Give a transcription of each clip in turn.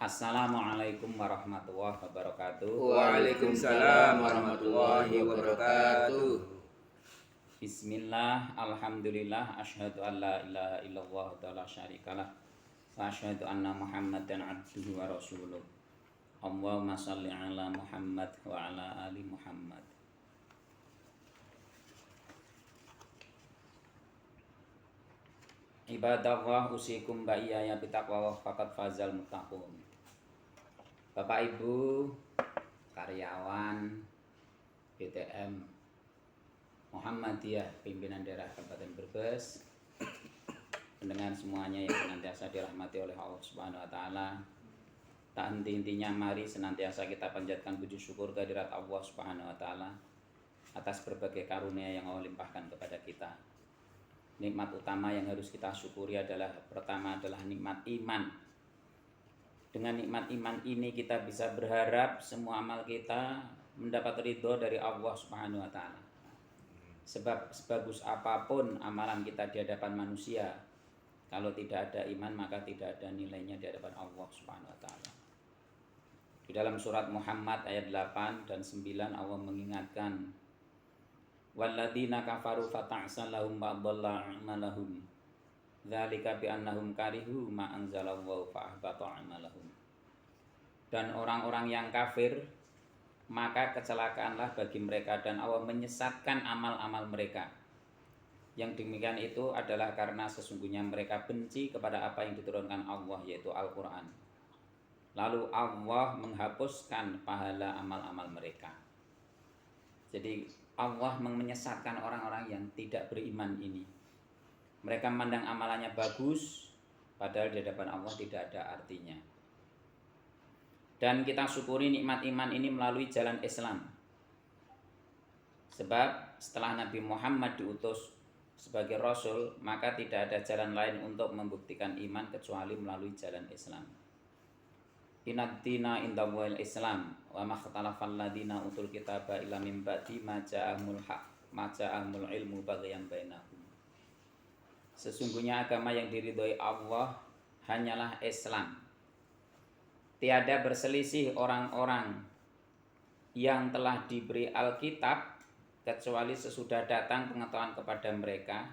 Assalamualaikum warahmatullahi wabarakatuh. Waalaikumsalam warahmatullahi wabarakatuh. Bismillah, alhamdulillah, asyhadu an la ilaha illallah wa la syarikalah wa asyhadu anna Muhammadan abduhu wa rasuluh. Allahumma shalli ala Muhammad wa ala ali Muhammad. Ibadallah usikum ba'iyaya bitaqwa faqad fazal muttaqun. Bapak Ibu, karyawan BTM Muhammadiyah pimpinan daerah Kabupaten Brebes, pendengar semuanya yang senantiasa dirahmati oleh Allah Subhanahu wa taala. Tak henti-hentinya mari senantiasa kita panjatkan puji syukur kehadirat Allah Subhanahu wa taala atas berbagai karunia yang Allah limpahkan kepada kita. Nikmat utama yang harus kita syukuri pertama adalah nikmat iman. Dengan nikmat iman ini kita bisa berharap semua amal kita mendapat ridho dari Allah Subhanahu wa taala. Sebab sebagus apapun amalan kita di hadapan manusia, kalau tidak ada iman maka tidak ada nilainya di hadapan Allah Subhanahu wa taala. Di dalam surat Muhammad ayat 8 dan 9 Allah mengingatkan, walladzina kafaru fata'sal lahum ba'dallahu a'malahum dzalika bi annahum karihu ma anzalallahu fa ahbata a'malahum. Dan orang-orang yang kafir maka kecelakaanlah bagi mereka dan Allah menyesatkan amal-amal mereka. Yang demikian itu adalah karena sesungguhnya mereka benci kepada apa yang diturunkan Allah, yaitu Al-Qur'an. Lalu Allah menghapuskan pahala amal-amal mereka. Jadi Allah menyesatkan orang-orang yang tidak beriman ini. Mereka memandang amalannya bagus, padahal di hadapan Allah tidak ada artinya. Dan kita syukuri nikmat iman ini melalui jalan Islam. Sebab setelah Nabi Muhammad diutus sebagai Rasul, maka tidak ada jalan lain untuk membuktikan iman kecuali melalui jalan Islam. Inad dina indallahil Islam wa makhtalafal ladina utul kitaba illa min ba'di ma ja'ahumul ilmu baghyan bainahum. Sesungguhnya agama yang diridhoi Allah hanyalah Islam. Tiada berselisih orang-orang yang telah diberi Alkitab kecuali sesudah datang pengetahuan kepada mereka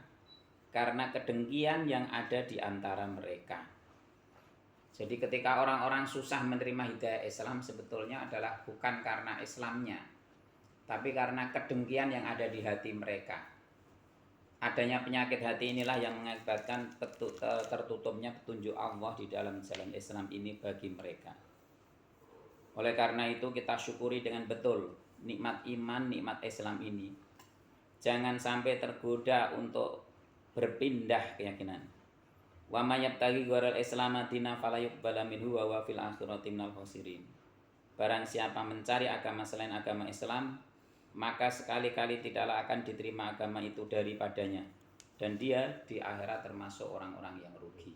karena kedengkian yang ada di antara mereka. Jadi ketika orang-orang susah menerima hidayah Islam sebetulnya adalah bukan karena Islamnya, tapi karena kedengkian yang ada di hati mereka. Adanya penyakit hati inilah yang mengakibatkan tertutupnya petunjuk Allah di dalam jalan Islam ini bagi mereka. Oleh karena itu kita syukuri dengan betul nikmat iman, nikmat Islam ini. Jangan sampai tergoda untuk berpindah keyakinan. Wa may yabtaghi ghairal Islam dinan fala yuqbala minhu wa huwa fil akhirati minal khasirin. Barang siapa mencari agama selain agama Islam, maka sekali-kali tidaklah akan diterima agama itu daripadanya, dan dia di akhirat termasuk orang-orang yang rugi.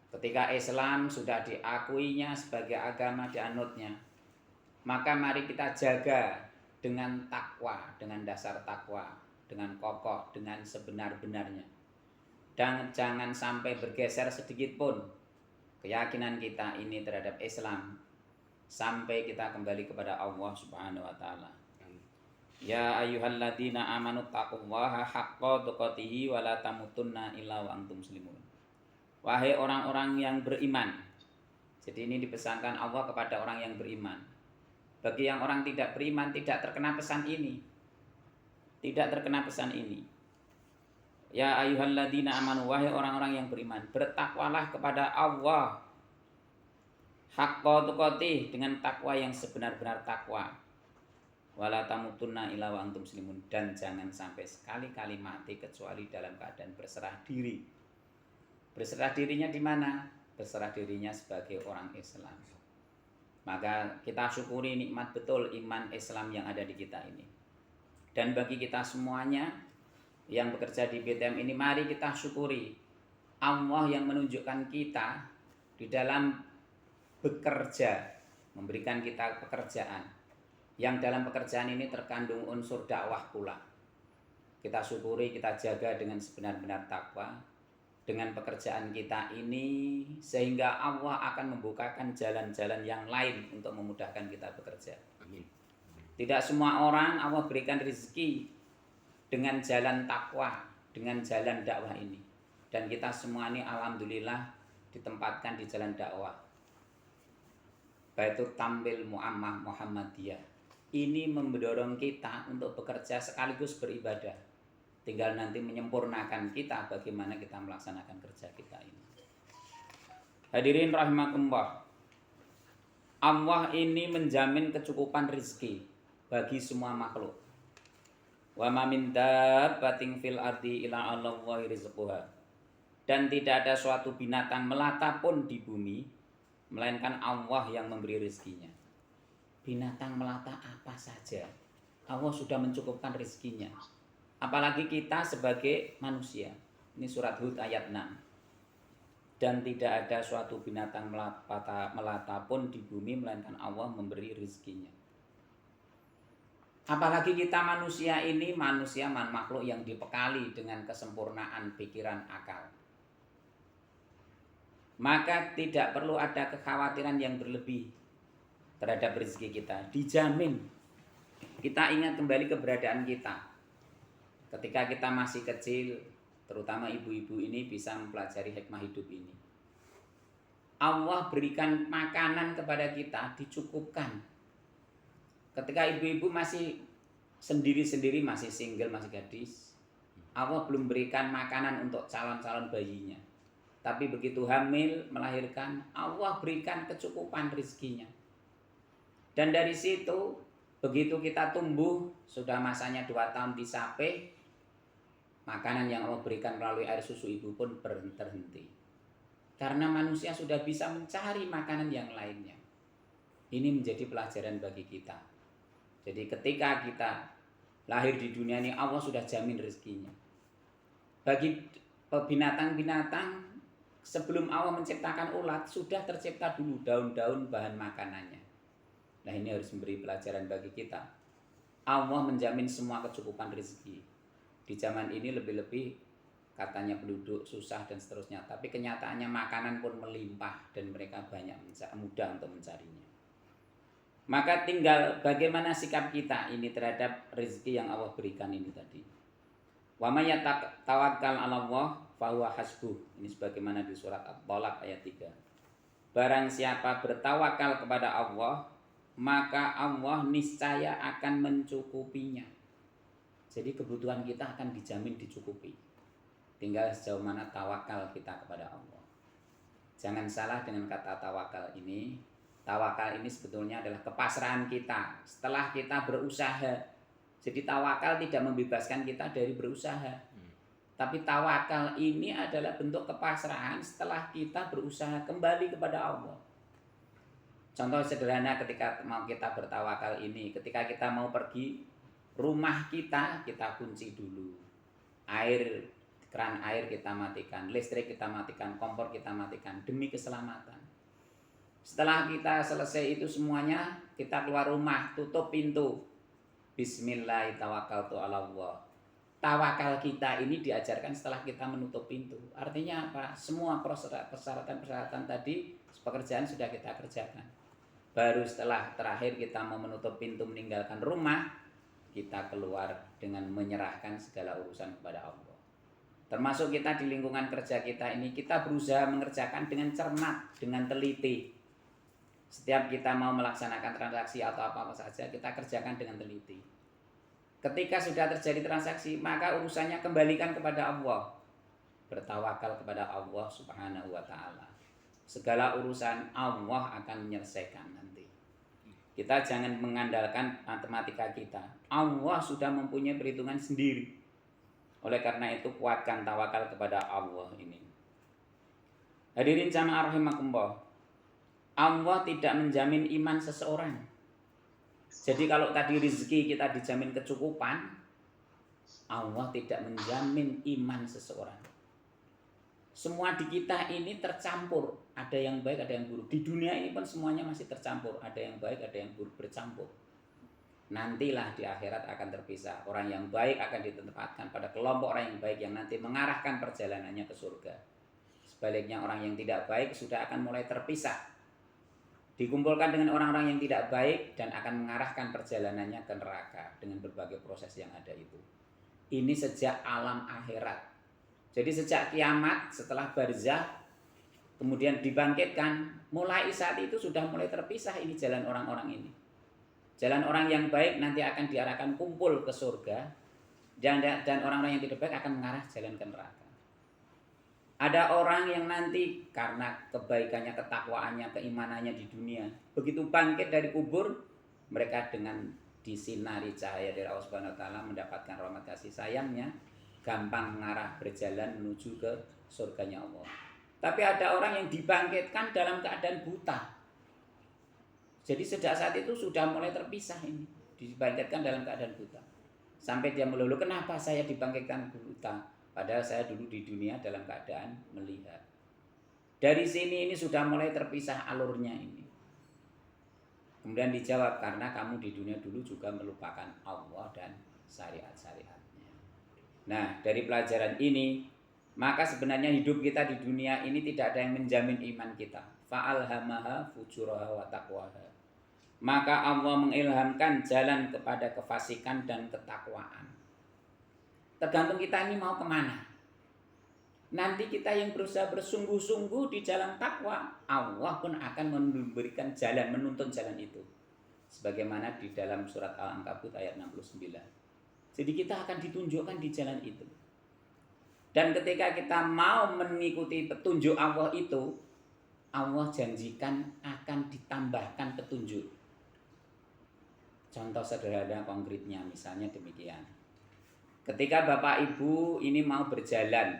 Ketika Islam sudah diakuinya sebagai agama dianutnya, maka mari kita jaga dengan takwa, dengan dasar takwa, dengan kokoh, dengan sebenar-benarnya. Dan jangan sampai bergeser sedikit pun keyakinan kita ini terhadap Islam sampai kita kembali kepada Allah Subhanahu wa taala. Ya ayyuhalladzina amanu taqullaha haqqa tuqatih wa la tamutunna illa wa antum muslimun. Wahai orang-orang yang beriman. Jadi ini dipesankan Allah kepada orang yang beriman. Bagi yang orang tidak beriman tidak terkena pesan ini. Tidak terkena pesan ini. Ya ayyuhalladzina amanu, wahai orang-orang yang beriman, bertakwalah kepada Allah haqqa tuqatih, dengan takwa yang sebenar-benar takwa. Wala tamutunna illa wa antum muslimun, dan jangan sampai sekali-kali mati kecuali dalam keadaan berserah diri. Berserah dirinya di mana? Berserah dirinya sebagai orang Islam. Maka kita syukuri nikmat betul iman Islam yang ada di kita ini. Dan bagi kita semuanya yang bekerja di BTM ini, mari kita syukuri Allah yang menunjukkan kita di dalam bekerja, memberikan kita pekerjaan. Yang dalam pekerjaan ini terkandung unsur dakwah pula. Kita syukuri, kita jaga dengan sebenar-benar takwa. dengan pekerjaan kita ini, sehingga Allah akan membukakan jalan-jalan yang lain untuk memudahkan kita bekerja. Amin. Tidak semua orang Allah berikan rezeki dengan jalan takwa, dengan jalan dakwah ini. Dan kita semua ini alhamdulillah ditempatkan di jalan dakwah. Baitul Tampil Mu'ammah Muhammadiyah. Ini mendorong kita untuk bekerja sekaligus beribadah. Tinggal nanti menyempurnakan kita bagaimana kita melaksanakan kerja kita ini. Hadirin rahimakumullah. Allah ini menjamin kecukupan rezeki bagi semua makhluk. Wa ma min dabbatin fil ardi illa 'alallahi rizquha. Dan tidak ada suatu binatang melata pun di bumi melainkan Allah yang memberi rezekinya. Binatang melata apa saja Allah sudah mencukupkan rezekinya. Apalagi kita sebagai manusia. Ini surat Hud ayat 6. Dan tidak ada suatu binatang melata pun di bumi melainkan Allah memberi rezekinya. Apalagi kita manusia ini manusia makhluk yang dibekali dengan kesempurnaan pikiran akal. Maka tidak perlu ada kekhawatiran yang berlebih terhadap rezeki kita. Dijamin. Kita ingat kembali keberadaan kita. Ketika kita masih kecil, terutama ibu-ibu ini bisa mempelajari hikmah hidup ini. Allah berikan makanan kepada kita, dicukupkan. Ketika ibu-ibu masih sendiri-sendiri, masih single, masih gadis, Allah belum berikan makanan untuk calon-calon bayinya. Tapi begitu hamil, melahirkan, Allah berikan kecukupan rezekinya. Dan dari situ, begitu kita tumbuh, sudah masanya 2 tahun disape, makanan yang Allah berikan melalui air susu ibu pun terhenti. Karena manusia sudah bisa mencari makanan yang lainnya. Ini menjadi pelajaran bagi kita. Jadi ketika kita lahir di dunia ini, Allah sudah jamin rezekinya. Bagi binatang-binatang, sebelum Allah menciptakan ulat, sudah tercipta dulu daun-daun bahan makanannya. Nah, ini harus memberi pelajaran bagi kita. Allah menjamin semua kecukupan rezeki. Di zaman ini lebih-lebih katanya penduduk susah dan seterusnya. Tapi kenyataannya makanan pun melimpah dan mereka banyak mudah untuk mencarinya. Maka tinggal bagaimana sikap kita ini terhadap rezeki yang Allah berikan ini tadi. Wa may tawakkal 'ala Allah fa huwa hasbuh. Ini sebagaimana di surat At-Thalaq ayat 3. Barang siapa bertawakal kepada Allah, maka Allah niscaya akan mencukupinya. Jadi kebutuhan kita akan dijamin dicukupi. Tinggal sejauh mana tawakal kita kepada Allah. Jangan salah dengan kata tawakal ini. Tawakal ini sebetulnya adalah kepasrahan kita setelah kita berusaha. Jadi tawakal tidak membebaskan kita dari berusaha. Tapi tawakal ini adalah bentuk kepasrahan setelah kita berusaha kembali kepada Allah. Contoh sederhana ketika mau kita bertawakal ini, ketika kita mau pergi, rumah kita kunci dulu. Keran air kita matikan, listrik kita matikan, kompor kita matikan demi keselamatan. Setelah kita selesai itu semuanya, kita keluar rumah, tutup pintu. Bismillahirrahmanirrahim. Tawakal kita ini diajarkan setelah kita menutup pintu. Artinya apa? Semua persyaratan tadi pekerjaan sudah kita kerjakan. Baru setelah terakhir kita mau menutup pintu meninggalkan rumah, kita keluar dengan menyerahkan segala urusan kepada Allah. Termasuk kita di lingkungan kerja kita ini, kita berusaha mengerjakan dengan cermat, dengan teliti. Setiap kita mau melaksanakan transaksi atau apa-apa saja, kita kerjakan dengan teliti. Ketika sudah terjadi transaksi, maka urusannya kembalikan kepada Allah. Bertawakal kepada Allah Subhanahu wa ta'ala. Segala urusan Allah akan menyelesaikan nanti. Kita jangan mengandalkan matematika kita. Allah sudah mempunyai perhitungan sendiri. Oleh karena itu kuatkan tawakal kepada Allah ini. Hadirin jamaah rahimakumullah. Allah tidak menjamin iman seseorang. Jadi kalau tadi rezeki kita dijamin kecukupan, Allah tidak menjamin iman seseorang. Semua di kita ini tercampur, ada yang baik, ada yang buruk. Di dunia ini pun semuanya masih tercampur, ada yang baik, ada yang buruk, bercampur. Nantilah di akhirat akan terpisah. Orang yang baik akan ditempatkan pada kelompok orang yang baik yang nanti mengarahkan perjalanannya ke surga. Sebaliknya orang yang tidak baik sudah akan mulai terpisah, dikumpulkan dengan orang-orang yang tidak baik dan akan mengarahkan perjalanannya ke neraka dengan berbagai proses yang ada itu. Ini sejak alam akhirat. Jadi sejak kiamat, setelah barzah, kemudian dibangkitkan, mulai saat itu sudah mulai terpisah ini jalan orang-orang ini. Jalan orang yang baik nanti akan diarahkan kumpul ke surga, dan orang-orang yang tidak baik akan mengarah jalan ke neraka. Ada orang yang nanti karena kebaikannya, ketakwaannya, keimanannya di dunia, begitu bangkit dari kubur, mereka dengan disinari cahaya dari Allah Subhanahu wa taala mendapatkan rahmat kasih sayangnya, gampang mengarah berjalan menuju ke surganya Allah. Tapi ada orang yang dibangkitkan dalam keadaan buta. Jadi sejak saat itu sudah mulai terpisah ini, dibangkitkan dalam keadaan buta. Sampai dia melulu, kenapa saya dibangkitkan buta? Padahal saya dulu di dunia dalam keadaan melihat. Dari sini ini sudah mulai terpisah alurnya ini. Kemudian dijawab, karena kamu di dunia dulu juga melupakan Allah dan syariat-syariatnya. Nah, dari pelajaran ini, maka sebenarnya hidup kita di dunia ini tidak ada yang menjamin iman kita. Fa'alhamaha fujuraha wa taqwaha. Maka Allah mengilhamkan jalan kepada kefasikan dan ketakwaan. Tergantung kita ini mau kemana. Nanti kita yang berusaha bersungguh-sungguh di jalan takwa, Allah pun akan memberikan jalan, menuntun jalan itu. Sebagaimana di dalam surat Al-Ankabut ayat 69. Jadi kita akan ditunjukkan di jalan itu. Dan ketika kita mau mengikuti petunjuk Allah itu, Allah janjikan akan ditambahkan petunjuk. Contoh sederhana konkretnya misalnya demikian. Ketika Bapak Ibu ini mau berjalan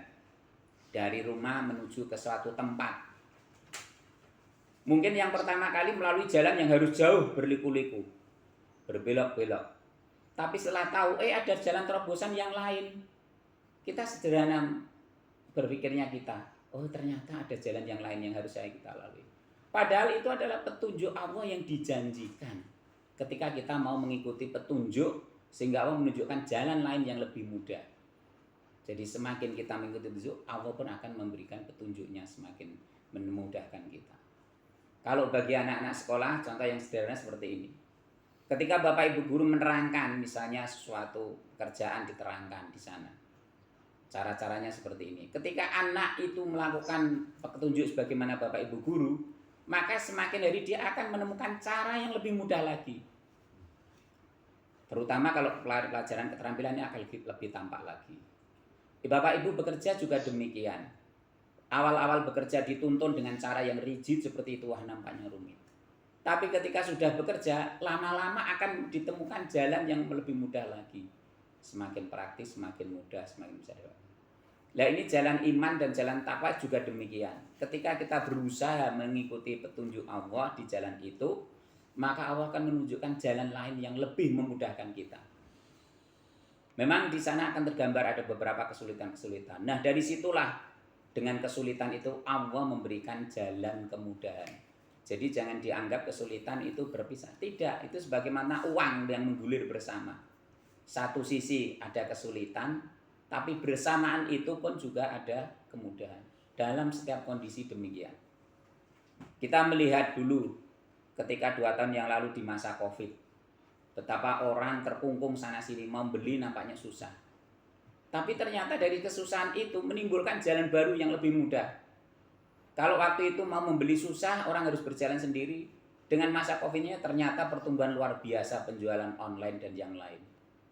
dari rumah menuju ke suatu tempat, mungkin yang pertama kali melalui jalan yang harus jauh berliku-liku, berbelok-belok. Tapi setelah tahu ada jalan terobosan yang lain, kita sederhana berpikirnya kita, oh ternyata ada jalan yang lain yang harus kita lalui. Padahal itu adalah petunjuk Allah yang dijanjikan. Ketika kita mau mengikuti petunjuk, sehingga Allah menunjukkan jalan lain yang lebih mudah. Jadi semakin kita mengikuti petunjuk, Allah pun akan memberikan petunjuknya semakin memudahkan kita. Kalau bagi anak-anak sekolah, contoh yang sederhana seperti ini. Ketika Bapak Ibu guru menerangkan misalnya sesuatu kerjaan diterangkan di sana. Cara-caranya seperti ini. Ketika anak itu melakukan petunjuk sebagaimana Bapak Ibu guru, maka semakin hari dia akan menemukan cara yang lebih mudah lagi. Terutama kalau pelajaran keterampilannya akan lebih tampak lagi. Bapak Ibu bekerja juga demikian. Awal-awal bekerja dituntun dengan cara yang rigid seperti itu, nampaknya rumit. Tapi ketika sudah bekerja, lama-lama akan ditemukan jalan yang lebih mudah lagi. Semakin praktis, semakin mudah, semakin bisa dilakukan. Nah ini jalan iman dan jalan takwa juga demikian. Ketika kita berusaha mengikuti petunjuk Allah di jalan itu, maka Allah akan menunjukkan jalan lain yang lebih memudahkan kita. Memang di sana akan tergambar ada beberapa kesulitan-kesulitan. Nah dari situlah dengan kesulitan itu Allah memberikan jalan kemudahan. Jadi jangan dianggap kesulitan itu berpisah. Tidak, itu sebagaimana uang yang menggulir bersama. Satu sisi ada kesulitan, tapi bersamaan itu pun juga ada kemudahan. Dalam setiap kondisi demikian. Kita melihat dulu ketika 2 tahun yang lalu di masa Covid, betapa orang terkungkung sana sini, mau beli nampaknya susah. Tapi ternyata dari kesusahan itu menimbulkan jalan baru yang lebih mudah. Kalau waktu itu mau membeli susah, orang harus berjalan sendiri. Dengan masa Covid-nya ternyata pertumbuhan luar biasa penjualan online dan yang lain.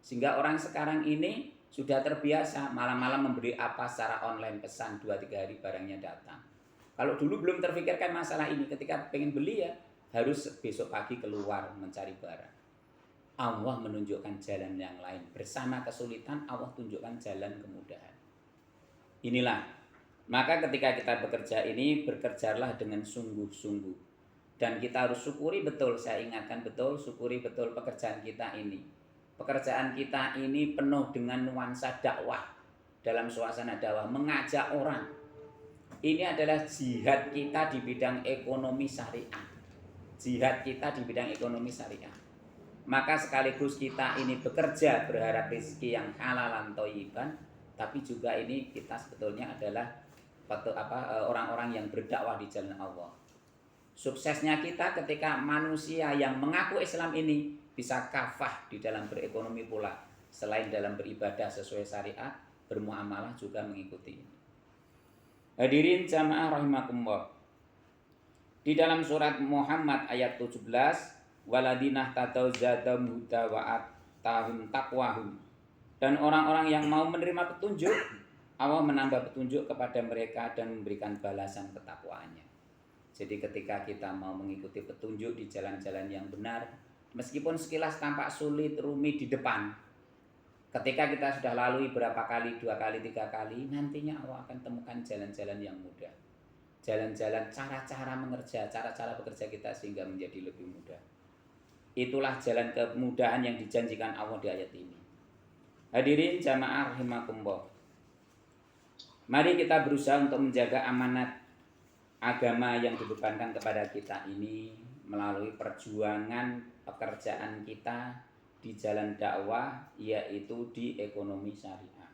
Sehingga orang sekarang ini sudah terbiasa malam-malam memberi apa secara online, pesan 2-3 hari barangnya datang. Kalau dulu belum terfikirkan masalah ini, ketika pengen beli ya harus besok pagi keluar mencari barang. Allah menunjukkan jalan yang lain. Bersama kesulitan Allah tunjukkan jalan kemudahan. Inilah. Maka ketika kita bekerja ini, bekerjalah dengan sungguh-sungguh. Dan kita harus syukuri betul, saya ingatkan betul, syukuri betul pekerjaan kita ini. Pekerjaan kita ini penuh dengan nuansa dakwah. Dalam suasana dakwah, mengajak orang. Ini adalah jihad kita di bidang ekonomi syariah. Jihad kita di bidang ekonomi syariah. Maka sekaligus kita ini bekerja berharap rezeki yang halalan thayyiban, tapi juga ini kita sebetulnya adalah orang-orang yang berdakwah di jalan Allah. Suksesnya kita ketika manusia yang mengaku Islam ini bisa kafah di dalam berekonomi pula, selain dalam beribadah sesuai syariat, bermuamalah juga mengikuti. Hadirin jamaah rahimakumullah. Di dalam surat Muhammad ayat 17, waladinah tatau zadam huda wa atahum taqwahum. Dan orang-orang yang mau menerima petunjuk, Allah menambah petunjuk kepada mereka dan memberikan balasan ketakwaannya. Jadi ketika kita mau mengikuti petunjuk di jalan-jalan yang benar, meskipun sekilas tampak sulit, rumit di depan, ketika kita sudah lalui berapa kali, 2 kali, 3 kali, nantinya Allah akan temukan jalan-jalan yang mudah. Jalan-jalan, cara-cara mengerja, cara-cara bekerja kita sehingga menjadi lebih mudah. Itulah jalan kemudahan yang dijanjikan Allah di ayat ini. Hadirin jamaah rahimakumullah. Mari kita berusaha untuk menjaga amanat agama yang dibebankan kepada kita ini melalui perjuangan pekerjaan kita di jalan dakwah, yaitu di ekonomi syariah.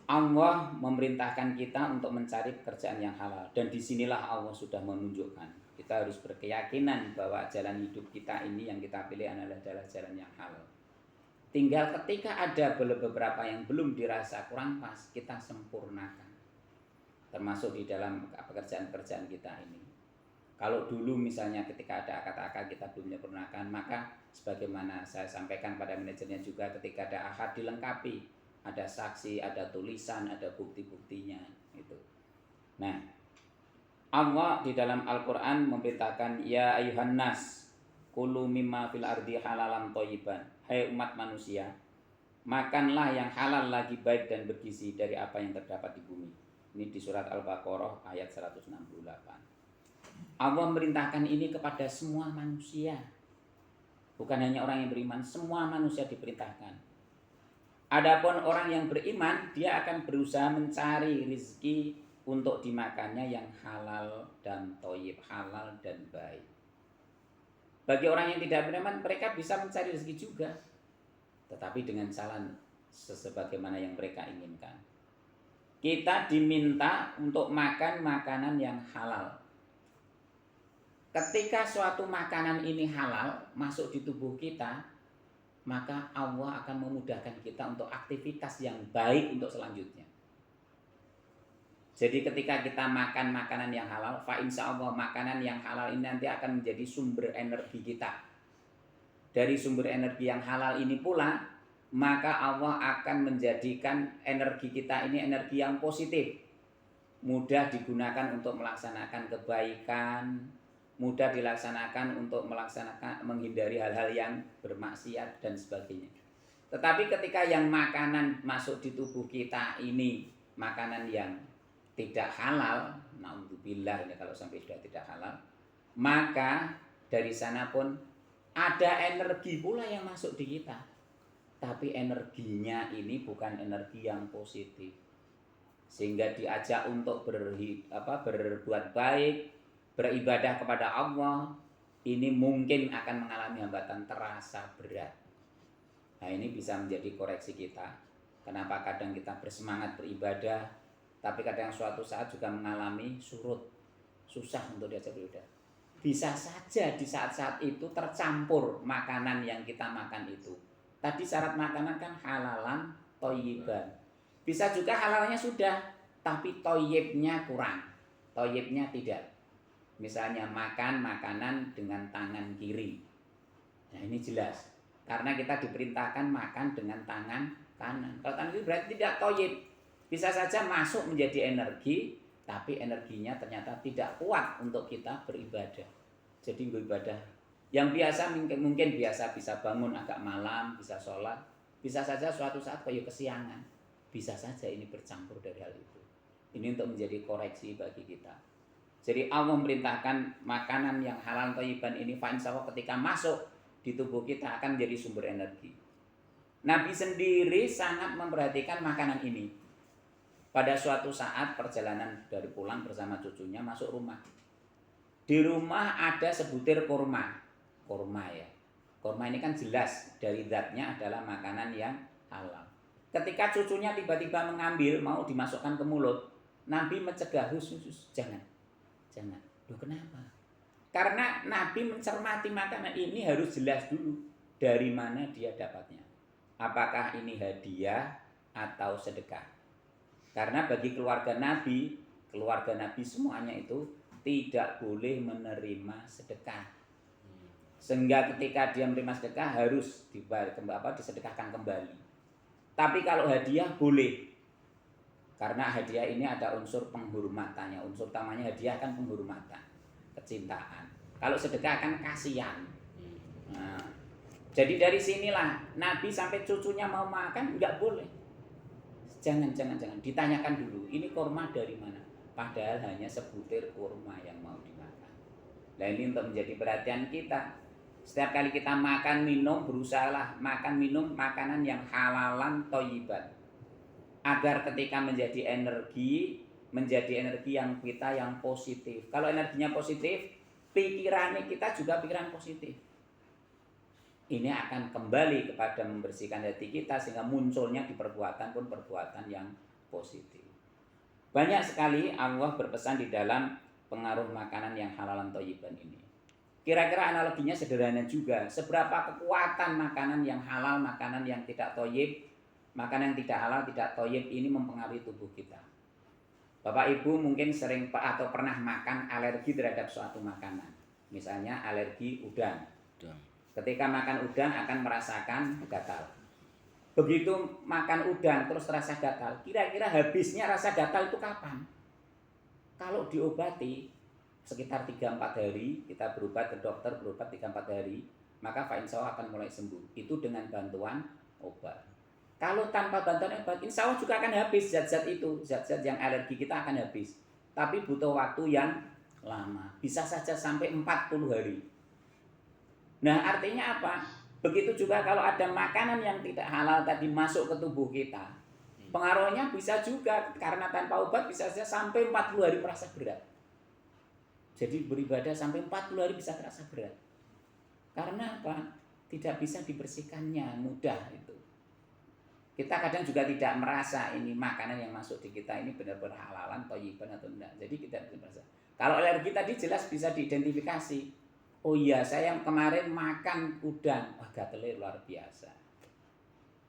Allah memerintahkan kita untuk mencari pekerjaan yang halal, dan disinilah Allah sudah menunjukkan kita harus berkeyakinan bahwa jalan hidup kita ini yang kita pilih adalah jalan yang halal. Tinggal ketika ada beberapa yang belum dirasa kurang pas, kita sempurnakan. Termasuk di dalam pekerjaan-pekerjaan kita ini. Kalau dulu misalnya ketika ada akad-akad kita belum menyempurnakan, maka sebagaimana saya sampaikan pada manajernya juga, ketika ada akad dilengkapi, ada saksi, ada tulisan, ada bukti-buktinya itu. Nah, Allah di dalam Al-Qur'an memerintahkan ya ayuhan nas kulu mimma fil ardi halalan thayyiban. Hai umat manusia, makanlah yang halal lagi baik dan bergizi dari apa yang terdapat di bumi. Ini di surat Al-Baqarah ayat 168. Allah memerintahkan ini kepada semua manusia. Bukan hanya orang yang beriman, semua manusia diperintahkan. Adapun orang yang beriman, dia akan berusaha mencari rezeki untuk dimakannya yang halal dan thayyib, halal dan baik. Bagi orang yang tidak beriman, mereka bisa mencari rezeki juga, tetapi dengan jalan sebagaimana yang mereka inginkan. Kita diminta untuk makan makanan yang halal. Ketika suatu makanan ini halal masuk di tubuh kita, maka Allah akan memudahkan kita untuk aktivitas yang baik untuk selanjutnya. Jadi ketika kita makan makanan yang halal, fa insyaallah makanan yang halal ini nanti akan menjadi sumber energi kita. Dari sumber energi yang halal ini pula, maka Allah akan menjadikan energi kita ini energi yang positif, mudah digunakan untuk melaksanakan kebaikan, mudah dilaksanakan untuk menghindari hal-hal yang bermaksiat dan sebagainya. Tetapi ketika yang makanan masuk di tubuh kita ini makanan yang tidak halal, naudzubillah ini kalau sampai sudah tidak halal, maka dari sana pun ada energi pula yang masuk di kita. Tapi energinya ini bukan energi yang positif, sehingga diajak untuk berbuat baik, beribadah kepada Allah, ini mungkin akan mengalami hambatan terasa berat. Nah ini bisa menjadi koreksi kita. Kenapa kadang kita bersemangat beribadah, tapi kadang suatu saat juga mengalami surut, susah untuk diajak beribadah. Bisa saja di saat-saat itu tercampur makanan yang kita makan itu. Tadi syarat makanan kan halalan thayyiban. Bisa juga halalnya sudah, tapi thayyibnya kurang, thayyibnya tidak. Misalnya makan makanan dengan tangan kiri. Nah ini jelas, karena kita diperintahkan makan dengan tangan kanan. Kalau tangan kiri berarti tidak thayyib. Bisa saja masuk menjadi energi, tapi energinya ternyata tidak kuat untuk kita beribadah. Jadi beribadah yang biasa mungkin biasa bisa bangun agak malam, bisa sholat, bisa saja suatu saat kayak kesiangan, bisa saja ini bercampur dari hal itu. Ini untuk menjadi koreksi bagi kita. Jadi Allah memerintahkan makanan yang halal thayyiban ini, fa insyaallah ketika masuk di tubuh kita akan menjadi sumber energi. Nabi sendiri sangat memperhatikan makanan ini. Pada suatu saat perjalanan dari pulang bersama cucunya masuk rumah. Di rumah ada sebutir kurma ya. Kurma ini kan jelas dari zatnya adalah makanan yang halal. Ketika cucunya tiba-tiba mengambil mau dimasukkan ke mulut, Nabi mencegah, khusus jangan. Loh kenapa? Karena Nabi mencermati makanan ini harus jelas dulu dari mana dia dapatnya. Apakah ini hadiah atau sedekah? Karena bagi keluarga Nabi semuanya itu tidak boleh menerima sedekah. Sehingga ketika dia menerima sedekah harus disedekahkan kembali. Tapi kalau hadiah boleh. Karena hadiah ini ada unsur penghormatannya. Unsur utamanya hadiah kan penghormatan, kecintaan. Kalau sedekah kan kasihan. Nah, jadi dari sinilah Nabi sampai cucunya mau makan nggak boleh. Jangan. Ditanyakan dulu, ini kurma dari mana? Padahal hanya sebutir kurma yang mau dimakan. Nah ini untuk menjadi perhatian kita. Setiap kali kita makan minum, berusahalah makan minum makanan yang halalan thayyiban. Agar ketika menjadi energi yang kita yang positif. Kalau energinya positif, pikirannya kita juga pikiran positif. Ini akan kembali kepada membersihkan hati kita sehingga munculnya di perbuatan pun perbuatan yang positif. Banyak sekali Allah berpesan di dalam pengaruh makanan yang halalan thayyiban ini. Kira-kira analoginya sederhana juga. Seberapa kekuatan makanan yang halal, makanan yang tidak thayyib, makanan yang tidak halal, tidak thayyib ini mempengaruhi tubuh kita. Bapak Ibu mungkin sering atau pernah makan alergi terhadap suatu makanan. Misalnya alergi udang. Ketika makan udang akan merasakan gatal. Begitu makan udang terus terasa gatal, kira-kira habisnya rasa gatal itu kapan? Kalau diobati sekitar 3-4 hari, kita berobat ke dokter, berobat 3-4 hari, maka insya Allah akan mulai sembuh. Itu dengan bantuan obat. Kalau tanpa bantuan obat, insya Allah juga akan habis zat-zat itu, zat-zat yang alergi kita akan habis. Tapi butuh waktu yang lama, bisa saja sampai 40 hari. Nah artinya apa? Begitu juga kalau ada makanan yang tidak halal tadi masuk ke tubuh kita, pengaruhnya bisa juga karena tanpa obat bisa saja sampai 40 hari merasa berat. Jadi beribadah sampai 40 hari bisa terasa berat. Karena apa? Tidak bisa dibersihkannya mudah itu. Kita kadang juga tidak merasa ini makanan yang masuk di kita ini benar-benar halalan, thayyiban atau enggak. Jadi kita tidak merasa. Kalau alergi tadi jelas bisa diidentifikasi. Oh iya, saya yang kemarin makan udang, gatalnya luar biasa.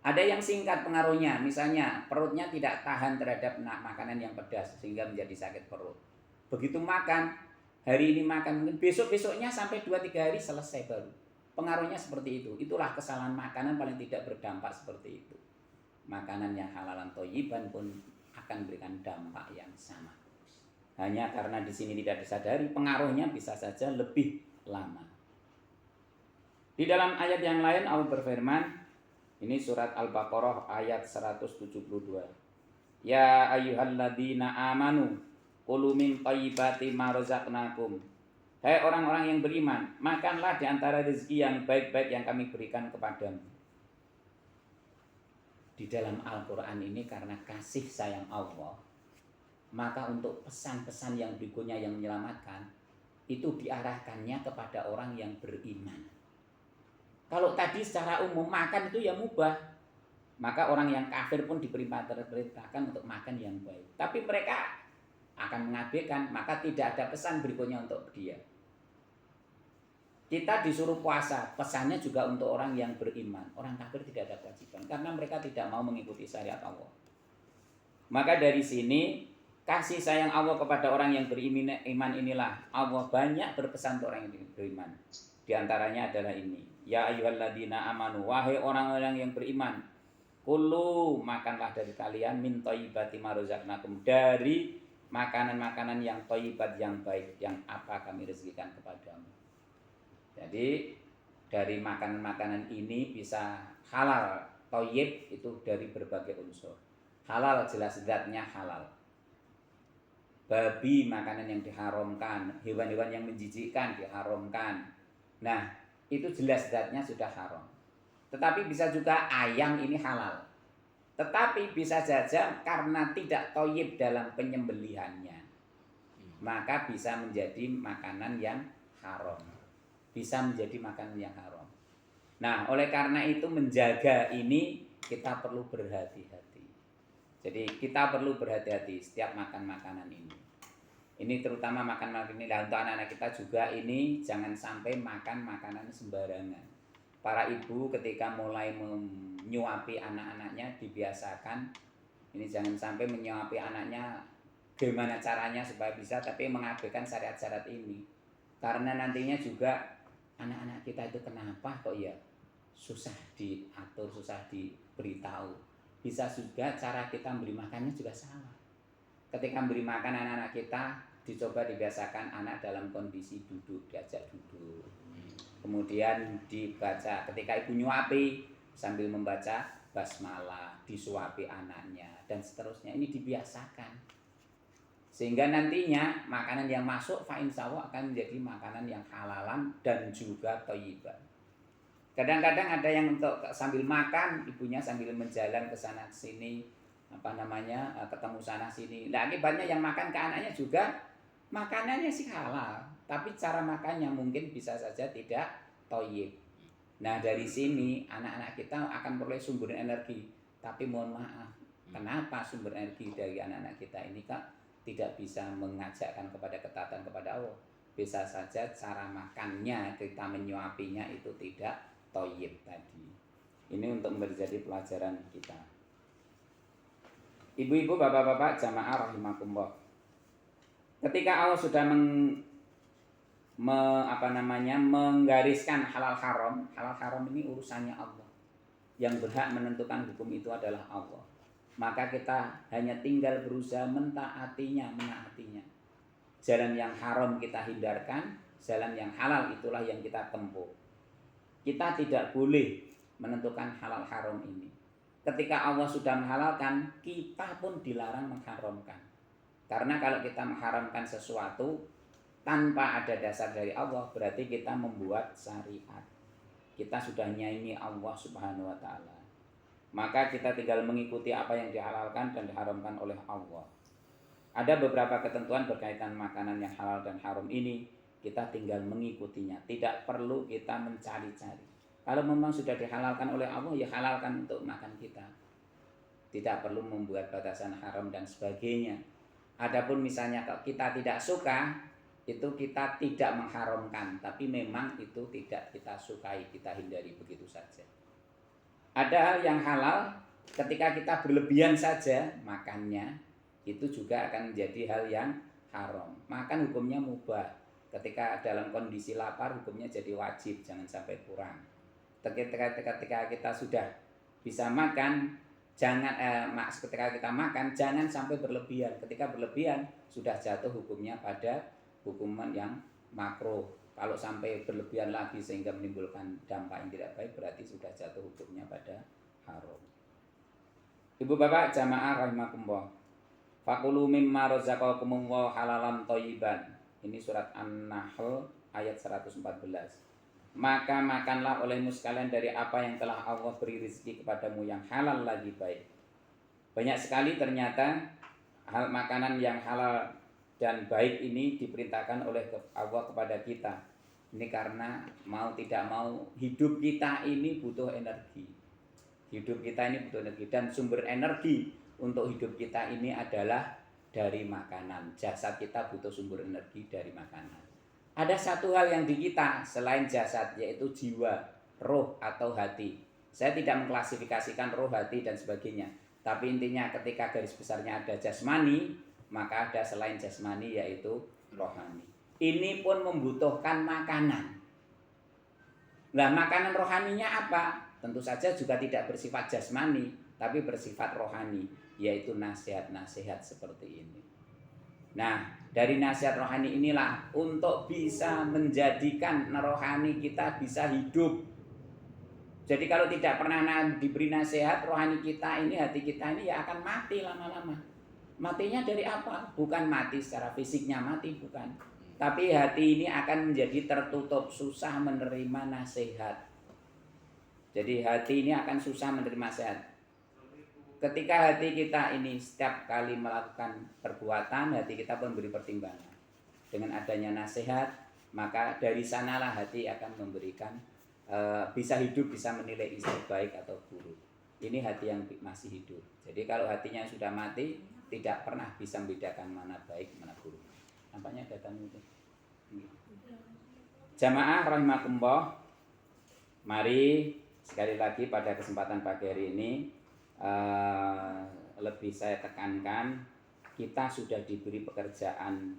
Ada yang singkat pengaruhnya, misalnya perutnya tidak tahan terhadap makanan yang pedas sehingga menjadi sakit perut. Begitu makan, hari ini makan, mungkin besok-besoknya sampai 2-3 hari selesai baru. Pengaruhnya seperti itu. Itulah kesalahan makanan paling tidak berdampak seperti itu. Makanan yang halalan thayyiban pun akan memberikan dampak yang sama. Hanya karena di sini tidak disadari, pengaruhnya bisa saja lebih lama. Di dalam ayat yang lain Allah berfirman, ini surat Al-Baqarah ayat 172. Ya ayyuhalladzina amanu kulu min thayyibati ma razaqnakum. Hai orang-orang yang beriman, makanlah di antara rezeki yang baik-baik yang kami berikan kepadamu. Di dalam Al-Qur'an ini karena kasih sayang Allah, maka untuk pesan-pesan yang berikutnya yang menyelamatkan itu diarahkannya kepada orang yang beriman. Kalau tadi secara umum makan itu ya mubah, maka orang yang kafir pun diperintahkan untuk makan yang baik. Tapi mereka akan mengabaikan, maka tidak ada pesan berikutnya untuk dia. Kita disuruh puasa, pesannya juga untuk orang yang beriman. Orang kafir tidak ada kewajiban karena mereka tidak mau mengikuti syariat Allah. Maka dari sini kasih sayang Allah kepada orang yang beriman inilah Allah banyak berpesan untuk orang yang beriman. Di antaranya adalah ini. Ya ayyuhalladzina amanu, wahai orang-orang yang beriman, kulu makanlah dari kalian min thayyibati ma razaqnakum, dari makanan-makanan yang thayyibat yang baik yang apa kami rezekikan kepadamu. Jadi dari makanan-makanan ini bisa halal, thayyib itu dari berbagai unsur. Halal jelas zatnya halal. Babi makanan yang diharamkan, hewan-hewan yang menjijikkan diharamkan. Nah, itu jelas zatnya sudah haram. Tetapi bisa juga ayam ini halal. Tetapi bisa saja karena tidak thayyib dalam penyembelihannya, maka bisa menjadi makanan yang haram. Bisa menjadi makanan yang haram. Nah, oleh karena itu menjaga ini kita perlu berhati-hati. Jadi kita perlu berhati-hati setiap makan makanan ini. Ini terutama makan makanan ini. Untuk anak-anak kita juga ini jangan sampai makan makanan sembarangan. Para ibu ketika mulai menyuapi anak-anaknya dibiasakan ini jangan sampai menyuapi anaknya gimana caranya supaya bisa, tapi mengabaikan syariat-syariat ini. Karena nantinya juga anak-anak kita itu kenapa kok ya susah diatur, susah diberitahu. Bisa juga cara kita beri makannya juga salah. Ketika beri makan anak-anak kita, dicoba dibiasakan anak dalam kondisi duduk, diajak duduk. Kemudian dibaca, ketika ibu nyuapi sambil membaca basmalah, disuapi anaknya, dan seterusnya. Ini dibiasakan. Sehingga nantinya makanan yang masuk fa insyaallah akan menjadi makanan yang halalan dan juga thayyiban. Kadang-kadang ada yang untuk sambil makan, ibunya sambil menjalan ke sana ke sini, ketemu sana sini. Nah, akibatnya yang makan ke anaknya juga makanannya sih halal, tapi cara makannya mungkin bisa saja tidak thayyib. Nah, dari sini anak-anak kita akan peroleh sumber energi. Tapi mohon maaf, kenapa sumber energi dari anak-anak kita ini Kak tidak bisa mengajakkan kepada ketaatan kepada Allah? Bisa saja cara makannya, kita menyuapinya itu tidak thayyib tadi. Ini untuk menjadi pelajaran kita. Ibu-ibu, bapak-bapak, jamaah rahimakumullah. Ketika Allah sudah menggariskan halal haram ini urusannya Allah. Yang berhak menentukan hukum itu adalah Allah. Maka kita hanya tinggal berusaha menaatinya. Jalan yang haram kita hindarkan, jalan yang halal itulah yang kita tempuh. Kita tidak boleh menentukan halal haram ini. Ketika Allah sudah menghalalkan, kita pun dilarang mengharamkan. Karena kalau kita mengharamkan sesuatu tanpa ada dasar dari Allah, berarti kita membuat syariat. Kita sudah nyaingi Allah Subhanahu wa taala. Maka kita tinggal mengikuti apa yang dihalalkan dan diharamkan oleh Allah. Ada beberapa ketentuan berkaitan makanan yang halal dan haram ini, kita tinggal mengikutinya, tidak perlu kita mencari-cari. Kalau memang sudah dihalalkan oleh Allah, ya halalkan untuk makan kita. Tidak perlu membuat batasan haram dan sebagainya. Adapun misalnya kalau kita tidak suka, itu kita tidak mengharamkan, tapi memang itu tidak kita sukai, kita hindari begitu saja. Ada hal yang halal, ketika kita berlebihan saja makannya, itu juga akan menjadi hal yang haram. Makan hukumnya mubah. Ketika dalam kondisi lapar, hukumnya jadi wajib, jangan sampai kurang. Ketika kita sudah bisa makan, ketika kita makan jangan sampai berlebihan. Ketika berlebihan sudah jatuh hukumnya pada hukuman yang makruh. Kalau sampai berlebihan lagi sehingga menimbulkan dampak yang tidak baik, berarti sudah jatuh hukumnya pada haram. Ibu bapak jamaah rahimakumullah. Fakulu mimma razaqakumullah halalan thayyiban. Ini surat An-Nahl ayat 114. Maka makanlah olehmu sekalian dari apa yang telah Allah beri rezeki kepadamu yang halal lagi baik. Banyak sekali ternyata hal makanan yang halal dan baik ini diperintahkan oleh Allah kepada kita. Ini karena mau tidak mau hidup kita ini butuh energi. Hidup kita ini butuh energi, dan sumber energi untuk hidup kita ini adalah dari makanan. Jasad kita butuh sumber energi dari makanan. Ada satu hal yang di kita selain jasad, yaitu jiwa, roh atau hati. Saya tidak mengklasifikasikan roh, hati dan sebagainya. Tapi intinya ketika garis besarnya ada jasmani, maka ada selain jasmani yaitu rohani. Ini pun membutuhkan makanan. Nah, makanan rohaninya apa? Tentu saja juga tidak bersifat jasmani, tapi bersifat rohani, yaitu nasihat-nasihat seperti ini. Nah, dari nasihat rohani inilah untuk bisa menjadikan rohani kita bisa hidup. Jadi kalau tidak pernah diberi nasihat rohani kita ini, hati kita ini ya akan mati lama-lama. Matinya dari apa? Bukan mati secara fisiknya mati, bukan. Tapi hati ini akan menjadi tertutup, susah menerima nasihat. Jadi hati ini akan susah menerima nasihat. Ketika hati kita ini setiap kali melakukan perbuatan, hati kita pun memberi pertimbangan. Dengan adanya nasihat, maka dari sanalah hati akan memberikan bisa hidup, bisa menilai isi baik atau buruk. Ini hati yang masih hidup. Jadi kalau hatinya sudah mati, tidak pernah bisa membedakan mana baik, mana buruk. Nampaknya ada tamu itu. Jamaah rahimakumullah, mari sekali lagi pada kesempatan pagi hari ini lebih saya tekankan, kita sudah diberi pekerjaan,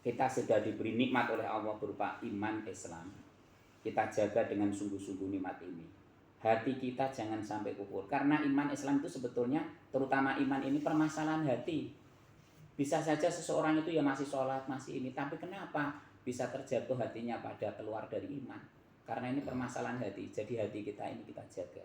kita sudah diberi nikmat oleh Allah berupa iman Islam. Kita jaga dengan sungguh-sungguh nikmat ini. Hati kita jangan sampai kufur, karena iman Islam itu sebetulnya, terutama iman ini permasalahan hati. Bisa saja seseorang itu ya masih sholat, masih ini, tapi kenapa bisa terjatuh hatinya pada keluar dari iman? Karena ini permasalahan hati. Jadi hati kita ini kita jaga.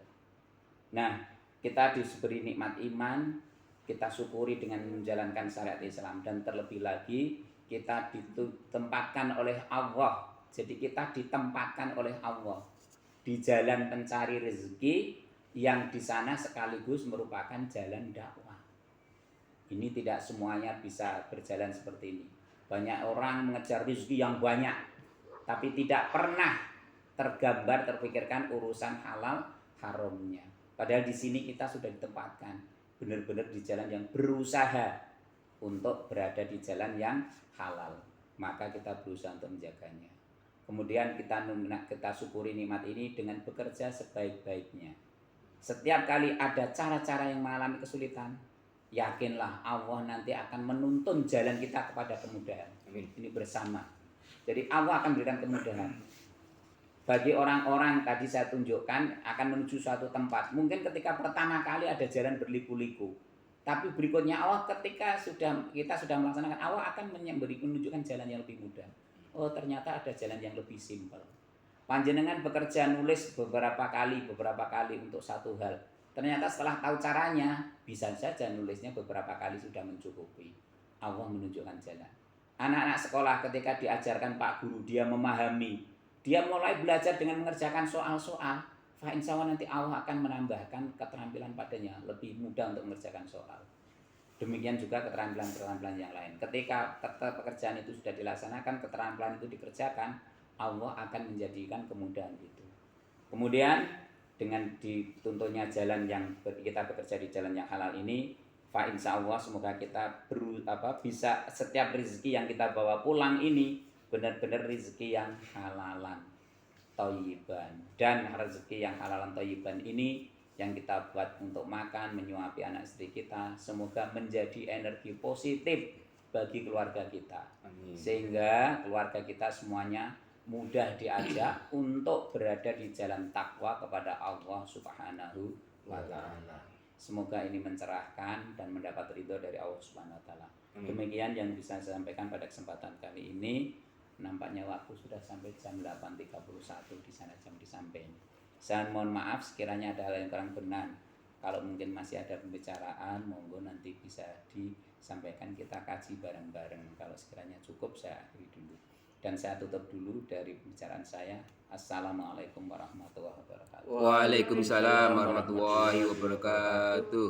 Nah, kita diberi nikmat iman, kita syukuri dengan menjalankan syariat Islam, dan terlebih lagi kita ditempatkan oleh Allah. Jadi kita ditempatkan oleh Allah di jalan pencari rezeki yang di sana sekaligus merupakan jalan dakwah. Ini tidak semuanya bisa berjalan seperti ini. Banyak orang mengejar rezeki yang banyak, tapi tidak pernah tergambar, terpikirkan urusan halal haramnya. Padahal di sini kita sudah ditempatkan benar-benar di jalan yang berusaha untuk berada di jalan yang halal. Maka kita berusaha untuk menjaganya. Kemudian kita syukuri nikmat ini dengan bekerja sebaik-baiknya. Setiap kali ada cara-cara yang mengalami kesulitan, yakinlah Allah nanti akan menuntun jalan kita kepada kemudahan. Ini bersama. Jadi Allah akan berikan kemudahan. Bagi orang-orang tadi saya tunjukkan akan menuju suatu tempat. Mungkin ketika pertama kali ada jalan berliku-liku. Tapi berikutnya Allah ketika kita sudah melaksanakan, Allah akan menunjukkan jalan yang lebih mudah. Oh ternyata ada jalan yang lebih simpel. Panjenengan bekerja nulis beberapa kali untuk satu hal. Ternyata setelah tahu caranya, bisa saja nulisnya beberapa kali sudah mencukupi. Allah menunjukkan jalan. Anak-anak sekolah ketika diajarkan Pak Guru, dia memahami. Dia mulai belajar dengan mengerjakan soal-soal. Fa insya Allah nanti Allah akan menambahkan keterampilan padanya, lebih mudah untuk mengerjakan soal. Demikian juga keterampilan-keterampilan yang lain. Ketika pekerjaan itu sudah dilaksanakan, keterampilan itu dikerjakan, Allah akan menjadikan kemudahan itu. Kemudian dengan dituntunnya jalan yang kita bekerja di jalan yang halal ini, fa insya Allah semoga kita bisa setiap rezeki yang kita bawa pulang ini benar-benar rezeki yang halalan, thayyiban. Dan rezeki yang halalan thayyiban ini yang kita buat untuk makan, menyuapi anak istri kita, semoga menjadi energi positif bagi keluarga kita. Amin. Sehingga keluarga kita semuanya mudah diajak untuk berada di jalan takwa kepada Allah Subhanahu wa Ta'ala. Semoga ini mencerahkan dan mendapat ridho dari Allah Subhanahu wa Ta'ala. Demikian yang bisa saya sampaikan pada kesempatan kali ini. Nampaknya waktu sudah sampai jam 8.31 di sana jam disampaikan. Saya mohon maaf sekiranya ada hal yang kurang benar. Kalau mungkin masih ada pembicaraan, monggo nanti bisa disampaikan, kita kaji bareng-bareng. Kalau sekiranya cukup, saya akhiri dulu. Dan saya tutup dulu dari pembicaraan saya. Assalamualaikum warahmatullahi wabarakatuh. Waalaikumsalam warahmatullahi wabarakatuh.